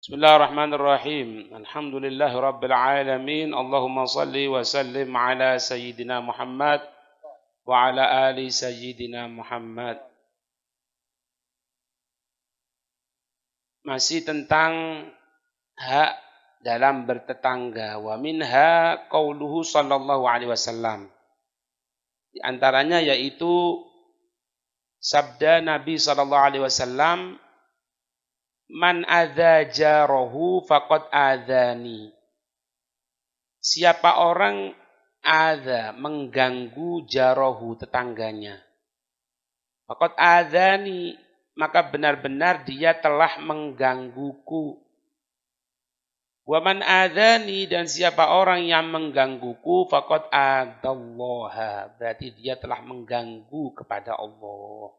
Bismillahirrahmanirrahim. Alhamdulillahi rabbil alamin. Allahumma salli wa sallim ala sayyidina Muhammad wa ala ali sayyidina Muhammad. Masih tentang hak dalam bertetangga. Wa minha qauluhu sallallahu alaihi wasallam. Di antaranya yaitu sabda Nabi sallallahu alaihi wasallam, man adza jarahu faqad adzani. Siapa orang adza mengganggu jarahu tetangganya, faqad adzani, maka benar-benar dia telah menggangguku. Wa man adzani, dan siapa orang yang menggangguku, faqad adallaha, berarti dia telah mengganggu kepada Allah.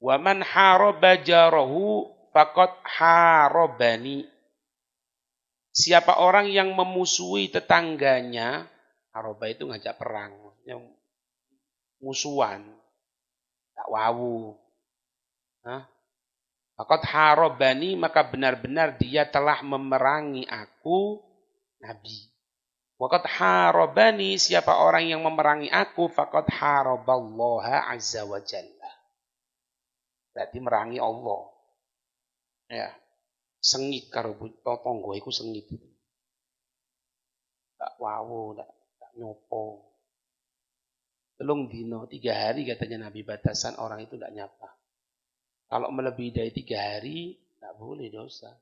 Wa man haraba jarahu faqad harabani. Siapa orang yang memusuhi tetangganya, haraba itu ngajak perang, yang musuhan, tak wawu. Faqad harabani, maka benar-benar dia telah memerangi aku, Nabi. Waqad harabani, siapa orang yang memerangi aku, faqad haraballaha azza wa jalla. Berarti merangi Allah. Ya. Sengit karo tonggo iku sengit. Tak wawu, tak nyopo. 3 dino, 3 hari katanya Nabi batasan orang itu tidak nyapa. Kalau melebihi dari 3 hari, tidak boleh dosa.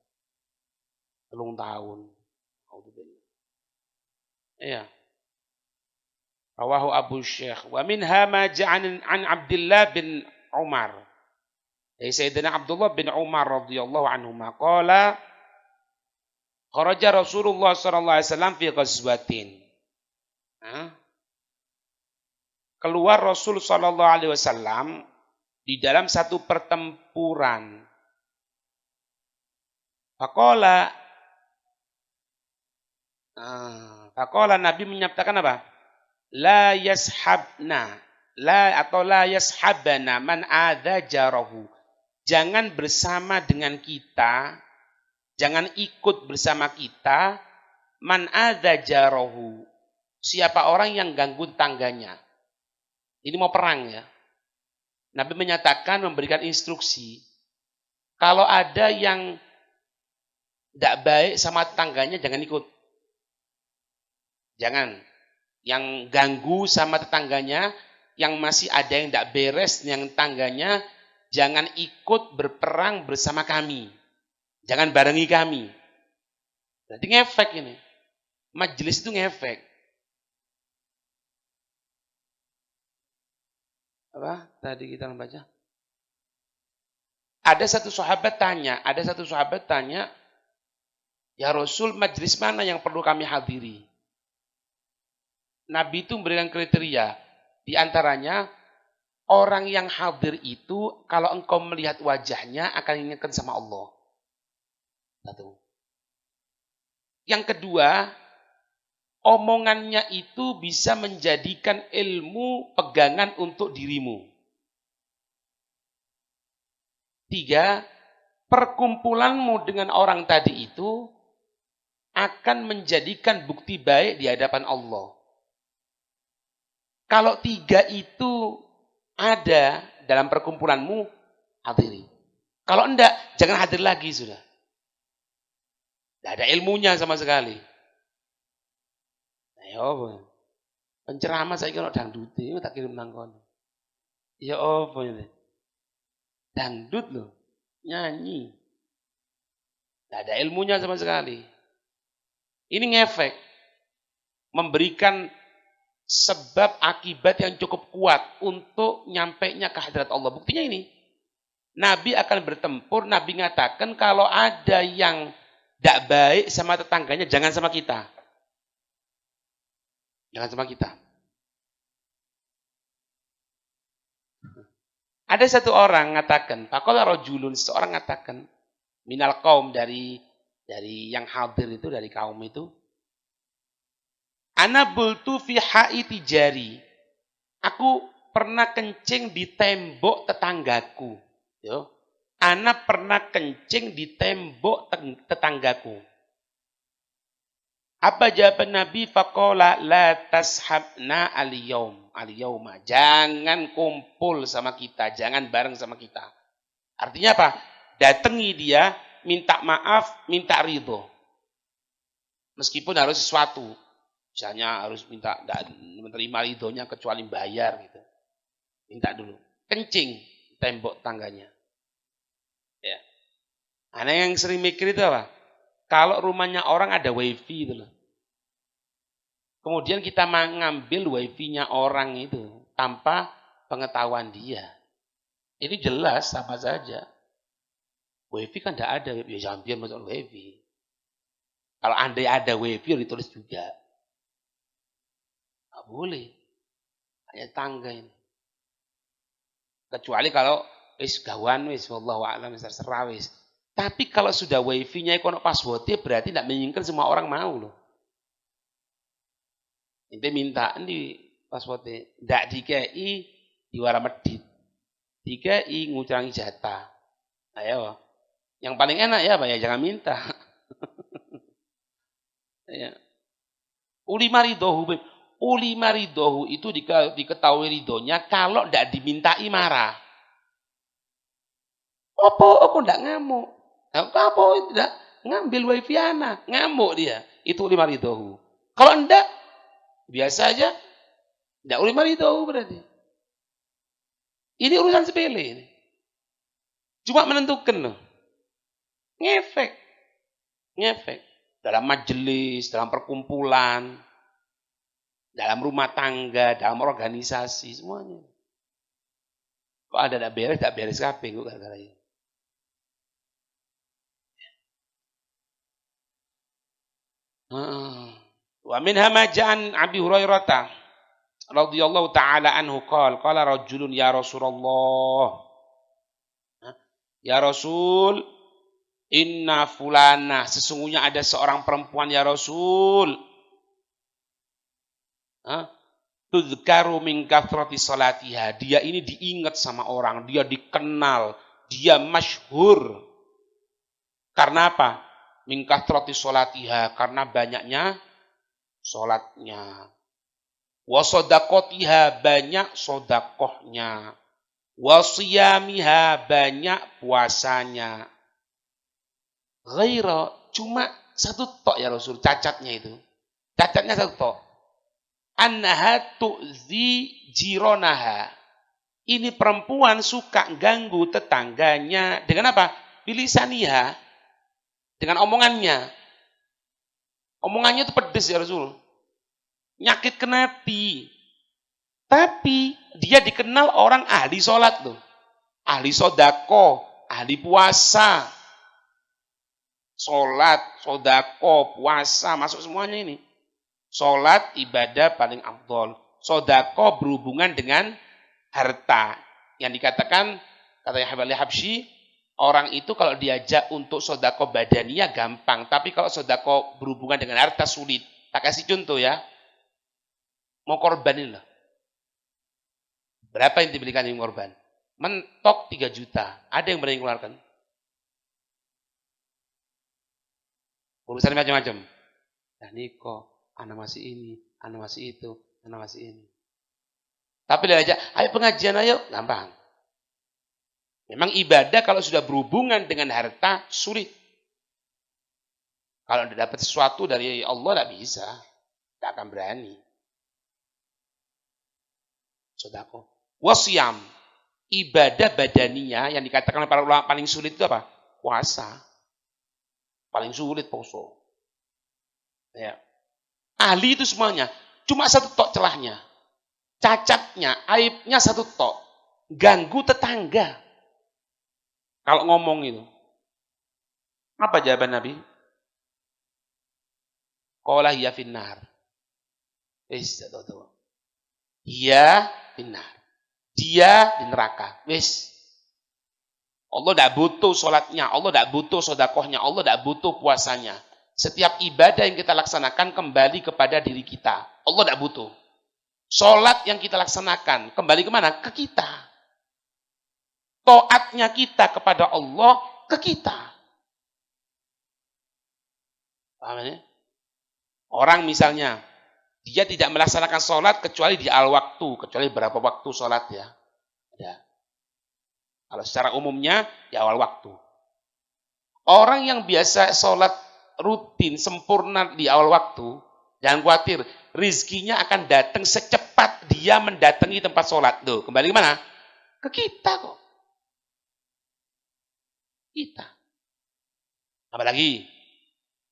3 tahun. Ya. Rawahu Abu Syekh. Wa minha ma ja'an an Abdullah bin Umar. Dari Sayyidina Abdullah bin Umar radhiyallahu anhu maqala kharaja Rasulullah sallallahu alaihi wasallam fi ghazwatin. Keluar Rasul sallallahu alaihi wasallam di dalam satu pertempuran. Faqala Nabi menyatakan apa? La yashabna, la yashabana man adza jarahu. Jangan bersama dengan kita, jangan ikut bersama kita, man adza jarahu, siapa orang yang ganggu tangganya. Ini mau perang ya. Nabi menyatakan, memberikan instruksi, kalau ada yang tidak baik sama tetangganya, jangan ikut. Jangan. Yang ganggu sama tetangganya, yang masih ada yang tidak beres yang tetangganya, jangan ikut berperang bersama kami. Jangan barengi kami. Berarti ngefek ini. Majelis itu ngefek. Apa tadi kita membaca? Ada satu sahabat tanya, ya Rasul, majelis mana yang perlu kami hadiri? Nabi itu memberikan kriteria. Di antaranya, orang yang hadir itu, kalau engkau melihat wajahnya, akan ingatkan sama Allah. Satu. Yang kedua, omongannya itu bisa menjadikan ilmu pegangan untuk dirimu. 3, perkumpulanmu dengan orang tadi itu akan menjadikan bukti baik di hadapan Allah. Kalau 3 itu ada dalam perkumpulanmu, hadiri. Kalau enggak, jangan hadir lagi sudah. Tidak ada ilmunya sama sekali. Ayo, penceramah saya kira dangdut ini tak kirim nangkon. Ya apa ini? Dangdut loh, nyanyi. Tidak ada ilmunya sama sekali. Ini ngefek, memberikan sebab akibat yang cukup kuat untuk nyampainya ke hadirat Allah. Buktinya ini, Nabi akan bertempur, Nabi mengatakan kalau ada yang tidak baik sama tetangganya, jangan sama kita. Jangan sama kita. Ada satu orang mengatakan, faqala rajulun, seorang mengatakan, minal qaum, dari yang hadir itu, dari kaum itu, ana bultu fi haiti jari. Aku pernah kencing di tembok tetanggaku. Yo. Ana pernah kencing di tembok tetanggaku. Apa jawaban Nabi? Faqala la tashabna al-yauma. Jangan kumpul sama kita, jangan bareng sama kita. Artinya apa? Datangi dia, minta maaf, minta ridho. Meskipun harus sesuatu. Misalnya harus minta menerima ridhonya kecuali bayar gitu. Minta dulu. Kencing tembok tangganya. Ya. Ana yang sering mikir itu apa? Kalau rumahnya orang ada wifi itu loh. Kemudian kita mengambil wifi-nya orang itu tanpa pengetahuan dia. Ini jelas sama saja. Wifi kan tidak ada, ya jangan biar masuk wifi. Kalau andai ada wifi, ditulis juga. Nggak boleh. Hanya tangga ini. Kecuali kalau wis gawan wis wallahu a'lam terserah wis. Tapi kalau sudah wifi-nya ikono passwordnya berarti tidak menginginkan semua orang mau loh. Ente minta di passwordnya, tidak dikei di wara medit, dikei ngucurangi jatah. Ayo, yang paling enak ya Pak ya jangan minta. Ya. Ulima ridhohu itu diketahui ridhonya kalau tidak dimintai marah. Apa tidak ngamuk? Apa tidak ngambil wifi anak, ngamuk dia. Itu ulima ridhohu. Kalau enggak, biasa aja. Tidak ulima ridhohu berarti. Ini urusan sepele ini. Cuma menentukan loh. Ngefek. Dalam majelis, dalam perkumpulan, dalam rumah tangga, dalam organisasi, semuanya. Kok ada tak beres kabeh kok gara-gara itu. Wa min hamajan Abi Hurairah radhiyallahu taala anhu qala rajulun ya Rasulullah. Ya Rasul, inna fulana, sesungguhnya ada seorang perempuan ya Rasul. Tuzkaru min kathrati salatiha. Dia ini diingat sama orang, dia dikenal, dia masyhur. Karena apa? Min kathrati salatiha, karena banyaknya salatnya. Wa shadaqatiha, banyak sedekahnya. Wa shiyamiha, banyak puasanya. Ghaira, cuma satu tok ya Rasul, cacatnya itu. Cacatnya satu tok. Annaha tu'zi jironaha. Ini perempuan suka ganggu tetangganya. Dengan apa? Bilisaniha. Dengan omongannya. Omongannya itu pedes ya Rasul. Nyakit ke hati. Tapi dia dikenal orang ahli sholat loh. Ahli sodako, ahli puasa. Sholat, sodako, puasa, masuk semuanya ini. Sholat ibadah paling afdol. Sodako berhubungan dengan harta. Yang dikatakan, katanya Habib Habsyi, orang itu kalau diajak untuk sodako badaniyah gampang. Tapi kalau sodako berhubungan dengan harta sulit. Tak kasih contoh ya. Mau korbanin lah. Berapa yang dibelikan yang korban? Mentok 3 juta. Ada yang berani mengeluarkan? Urusan macam-macam. Nah niko. Anak masih ini, anak masih itu, anak masih ini. Tapi dia aja, ayo pengajian ayo, gampang. Memang ibadah kalau sudah berhubungan dengan harta, sulit. Kalau tidak dapat sesuatu dari Allah, tidak bisa. Tidak akan berani. Sodako. Wasiyam. Ibadah badaniyah yang dikatakan para ulama paling sulit itu apa? Puasa. Paling sulit poso. Ya. Ahli itu semuanya. Cuma satu tok celahnya. Cacatnya, aibnya satu tok. Ganggu tetangga. Kalau ngomong itu. Apa jawaban Nabi? Qala hiya finnar. Wis, tahu. Hiya finnar. Dia di neraka. Wis. Allah tidak butuh sholatnya. Allah tidak butuh sodakohnya. Allah tidak butuh puasanya. Setiap ibadah yang kita laksanakan kembali kepada diri kita. Allah tidak butuh. Sholat yang kita laksanakan kembali kemana? Ke kita. taatnya kita kepada Allah ke kita. Paham ya? Orang misalnya, dia tidak melaksanakan sholat kecuali di al waktu, kecuali berapa waktu sholat ya. Ya. Kalau secara umumnya, di awal waktu. Orang yang biasa sholat rutin, sempurna di awal waktu, jangan khawatir, rizkinya akan datang secepat dia mendatangi tempat sholat. Tuh, kembali ke mana? Ke kita kok. Kita. Apalagi,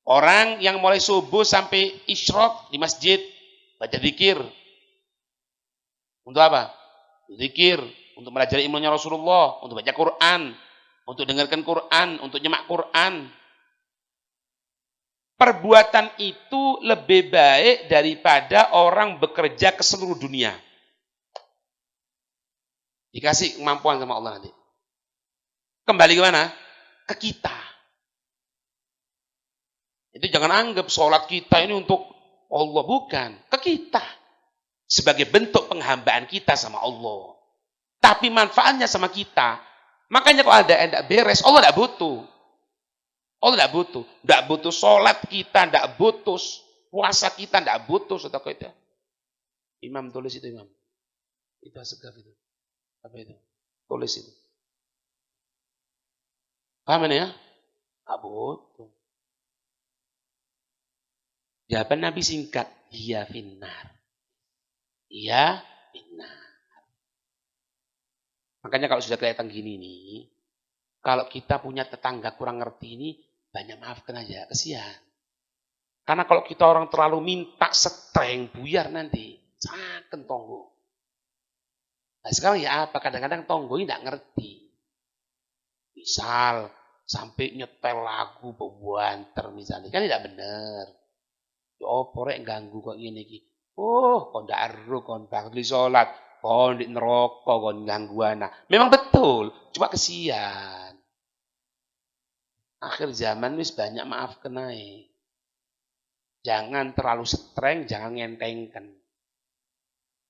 orang yang mulai subuh sampai isyraq di masjid, baca zikir. Untuk apa? Zikir, untuk belajar ilmunya Rasulullah, untuk baca Quran, untuk dengarkan Quran, untuk nyemak Quran. Perbuatan itu lebih baik daripada orang bekerja ke seluruh dunia. Dikasih kemampuan sama Allah nanti. Kembali ke mana? Ke kita. Itu jangan anggap sholat kita ini untuk Allah. Bukan. Ke kita. Sebagai bentuk penghambaan kita sama Allah. Tapi manfaatnya sama kita. Makanya kalau ada yang tidak beres, Allah tidak butuh. Allah tidak butuh. Tidak butuh sholat kita, tidak butuh puasa kita, tidak butuh. Sedekah itu. Imam tulis itu, Imam. Itu segaf itu. Apa itu? Tulis itu. Paham ini ya? Tidak butuh. Jawaban Nabi singkat. Iya finnar. Iya finnar. Makanya kalau sudah kelihatan gini nih, kalau kita punya tetangga kurang ngerti ini, banyak maafkan aja, kesian. Karena kalau kita orang terlalu minta setreng, buyar nanti, saken tonggo. Nah sekarang ya apa? Kadang-kadang tonggo ini tidak ngerti. Misal, sampai nyetel lagu bebuanter misalnya, kan tidak benar. Oh, porek ganggu kok ini. Oh, kok ndak aru kon bakli salat, kon di neraka kon ganggu anak. Memang betul, cuma kesian. Akhir zaman wis banyak maaf kenai. Jangan terlalu setreng, jangan ngentengkan.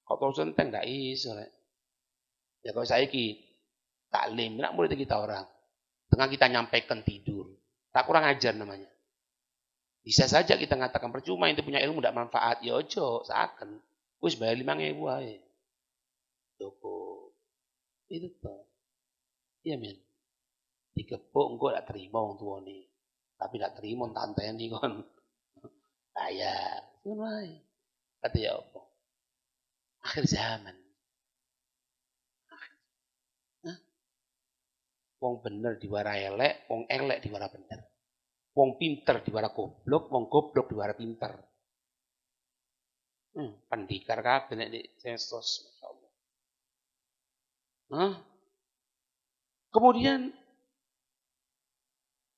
Kok terlalu senteng ndak iso rek. Ya kalau saiki taklim, nak murid kita orang. Tengah kita nyampaikan tidur. Tak kurang ajar namanya. Bisa saja kita mengatakan percuma itu punya ilmu tidak manfaat. Ya ojo, seakan. Wis bayar 5.000 ae. Cukup. Itu toh. Iya men. Dikepuk engko tak terima wong tuane. Tapi tak terima tanteni kon. Bayar. Ngono ae. Kata ya apa? Akhir zaman. Wong bener diwara elek, wong elek diwara bener. Wong pinter diwara goblok, wong goblok diwara pinter. Pendikar kabeh nek di sensos, masyaallah. Kemudian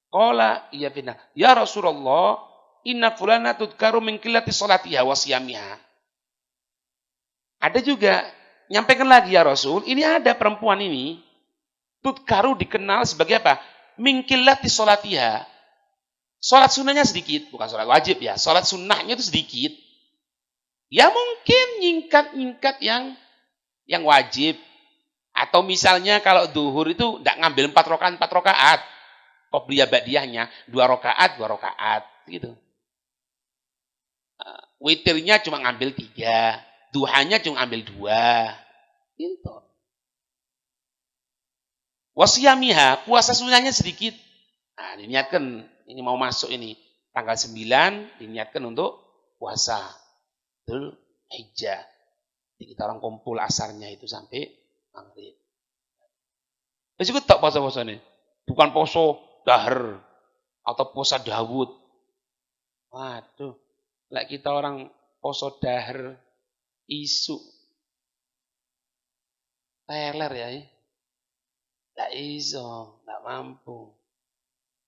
qala ya bina, ya Rasulullah, inna fulana tudkaru min qillati salatiha wa siyamiha. Ada juga nyampaikan lagi ya Rasul, ini ada perempuan ini tudkaru dikenal sebagai apa? Min qillati salatiha. Salat sunnahnya sedikit, bukan salat wajib ya. Salat sunnahnya itu sedikit. Ya mungkin nyingkat-nyingkat yang wajib. Atau misalnya kalau duhur itu tidak ngambil 4 rakaat. Qobliyah ba'diyahnya 2 rakaat gitu. Witirnya cuma ngambil 3, duhanya cuma ngambil 2. Gitu. Wasiyamiha, puasa sunnahnya sedikit. Nah, diniatkan ini mau masuk ini tanggal 9 diniatkan untuk puasa. Dzul Hijjah. Jadi kita orang kumpul asarnya itu sampai maghrib. Wis iku tok poso-posone. Bukan poso dahar atau puasa Dawud. Waduh, lek kita orang poso dahar isu teler ya. Tidak iso, tidak mampu.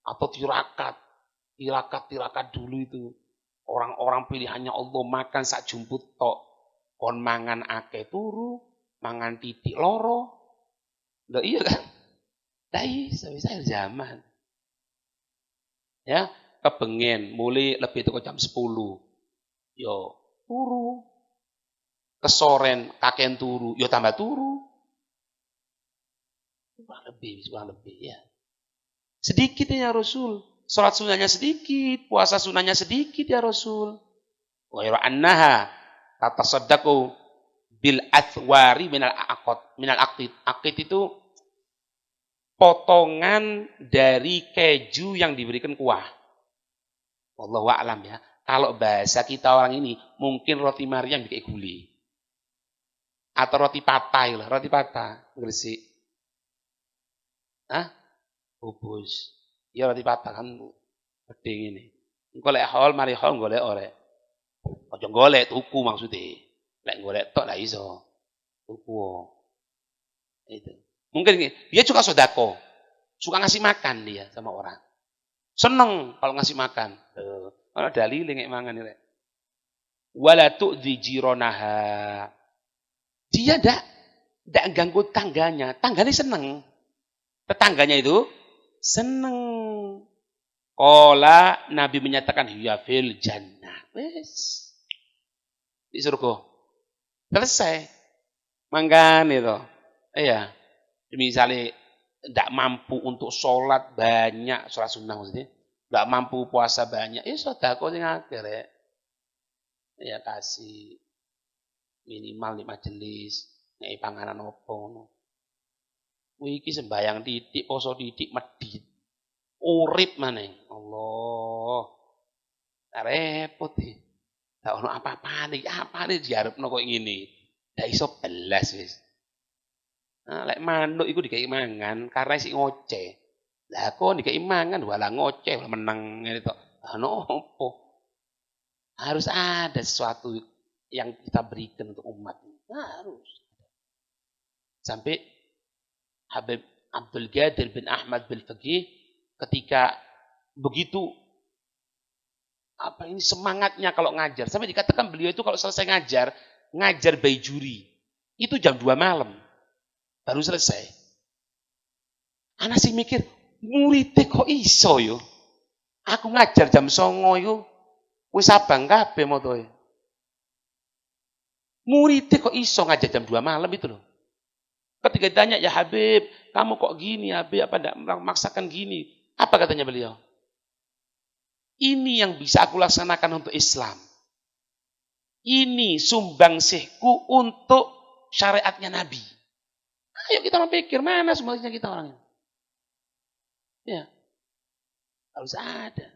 Atau tirakat dulu itu. Orang-orang pilihannya Allah makan sak jumput tok. Kon mangan akeh turu, mangan titik loro. Ndak iya kan? Ndak iso, wis zaman. Ya, kebengen mulai lebih teko jam 10. Yo turu. Kesoren kakean turu, yo tambah turu. kurang lebih ya. Sedikit ya Rasul. Salat sunahnya sedikit, puasa sunahnya sedikit ya Rasul. Wa yara annaha tatasaddaqu bil athwari minal aqad. Minal aqid. Aqid itu potongan dari keju yang diberikan kuah. Wallahu a'lam ya. Kalau bahasa kita orang ini mungkin roti Maryam kayak gulai. Atau roti patai lah, roti patah, Gresik. Hah? Bubus. Ya roti patah kan gede ini. Golek hol mari hol golek orek. Aja golek tuku maksudnya. Lek golek tok lah iso. Tuku. Itu. Mungkin dia suka sodako. Suka ngasih makan dia sama orang. Seneng kalau ngasih makan. Kalau dalil ngek mangan ini. Wala tu'dzi jironaha. Dia ndak ganggu tangganya. Tangganya seneng. Tetangganya itu seneng. Qala Nabi menyatakan hiya fil jannah. Wes. Di surga. Selesai. Mangkan itu. Iya. Misalnya tidak mampu untuk sholat banyak, sholat sunnah maksudnya. Tidak mampu puasa banyak. Ya sedekah sing akeh rek. Ya kasih minimal di majelis, nek panganan opo ngono. Kuwi iki sembayang titik, poso titik medhit. Urip maneh. Allah. Repot iki. Tak ono apa-apane, apane diarepno kok ngene. Ndak iso belas wis. Nah, lek manuk iku dikai mangan karena isi ngoceh. Lah kok dikai mangan walah ngoceh walah meneng ngene tok. Ono opo? Harus ada sesuatu yang kita berikan untuk umat. Harus. Sampai Habib Abdul Qadir bin Ahmad bin Faqih ketika begitu apa ini semangatnya kalau ngajar. Sampai dikatakan beliau itu kalau selesai ngajar Baijuri. Itu jam 2 malam. Baru selesai. Anak sih mikir, muridnya kok iso yo? Aku ngajar jam 09.00 yo. Wis abang kabeh motoe. Muridnya kok iso ngajar jam 2 malam itu loh. Ketika ditanya, ya Habib, kamu kok gini Habib, apa enggak memaksakan gini? Apa katanya beliau? Ini yang bisa aku laksanakan untuk Islam. Ini sumbangsihku untuk syariatnya Nabi. Ayo kita pikir, mana semuanya kita orangnya? Ya, harus ada.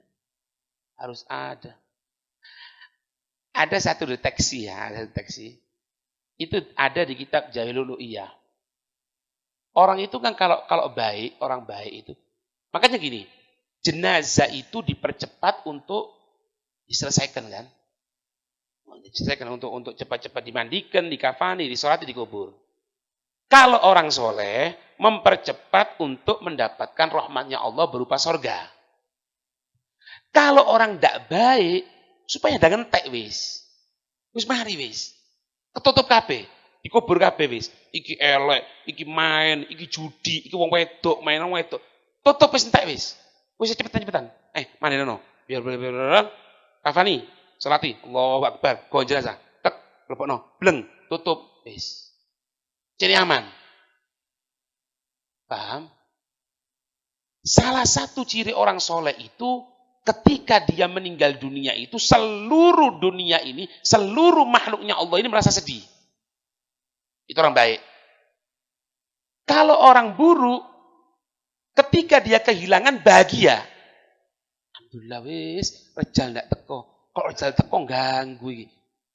Harus ada. Ada satu deteksi ya, ada deteksi. Itu ada di kitab Jahilul Uluhiyah. Orang itu kan kalau baik, orang baik itu. Makanya gini, jenazah itu dipercepat untuk diselesaikan kan? Diselesaikan untuk cepat-cepat dimandikan, dikafani, disolati, dikubur. Kalau orang soleh mempercepat untuk mendapatkan rahmatnya Allah berupa sorga. Kalau orang tidak baik, supaya jangan entek wis. Wis mari wis. Ketutup kabeh, dikubur kabeh wis. Iki elek, iki main, iki judi, iki wong wedok, main wong wedok. Tutup wis entek wis. Wis cepetan-cepetan. Mandi nono. Biar kafani, salati, Allahu Akbar, go jenazah. Tek, lebokno, bleng, tutup wis. Jadi aman. Paham? Salah satu ciri orang soleh itu ketika dia meninggal dunia itu seluruh dunia ini, seluruh makhluknya Allah ini merasa sedih. Itu orang baik. Kalau orang buruk, ketika dia kehilangan bahagia. Alhamdulillah wis, rejal ndak teko. Kok rejal teko ganggu iki.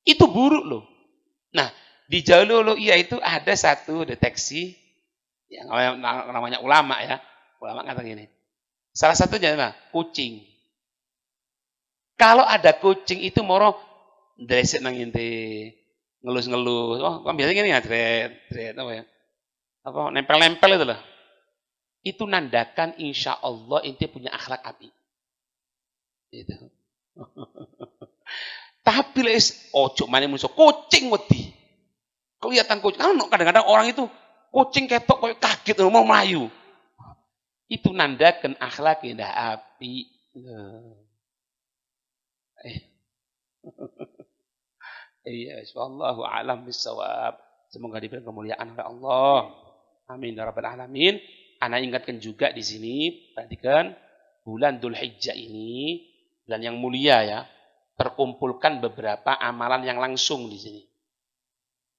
Itu buruk loh. Nah, di Jahilul Uluhiyah itu ada satu deteksi yang namanya ulama ya. Ulama kata gini. Salah satunya apa? Kucing. Kalau ada kucing itu moro ndresek nang inti, ngelus-ngelus. Oh, kan biasanya gini ya, dret apa ya? Apa nempel-nempel itu loh. Itu nandakan insya Allah inti punya akhlak api. Itu. Tapi les ojo mane musuh kucing wedi. Kelihatan kucing. Kadang-kadang orang itu kucing ketok kayak kaget mau melayu. Itu nandakan akhlak indah api. Iya, wallahu a'lam bissawab. Semoga diberi kemuliaan oleh Allah. Amin ya rabbal alamin. Ana ingatkan juga di sini, perhatikan bulan Dzulhijjah ini bulan yang mulia ya. Terkumpulkan beberapa amalan yang langsung di sini.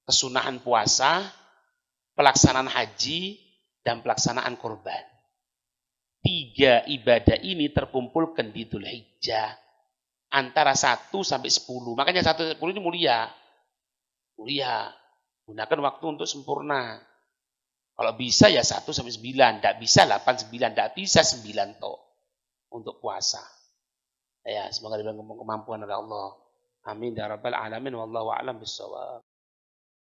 Kesunahan puasa, pelaksanaan haji, dan pelaksanaan kurban. 3 ibadah ini terkumpulkan di Dzulhijjah antara 1 sampai 10. Makanya 1 sampai 10 ini mulia. Mulia. Gunakan waktu untuk sempurna. Kalau bisa ya 1 sampai 9, tidak bisa 8, 9, tidak bisa 9 toh untuk puasa. Ya, semoga diberikan kemampuan oleh Allah. Amin ya rabbal alamin wallahu a'lam bissawab.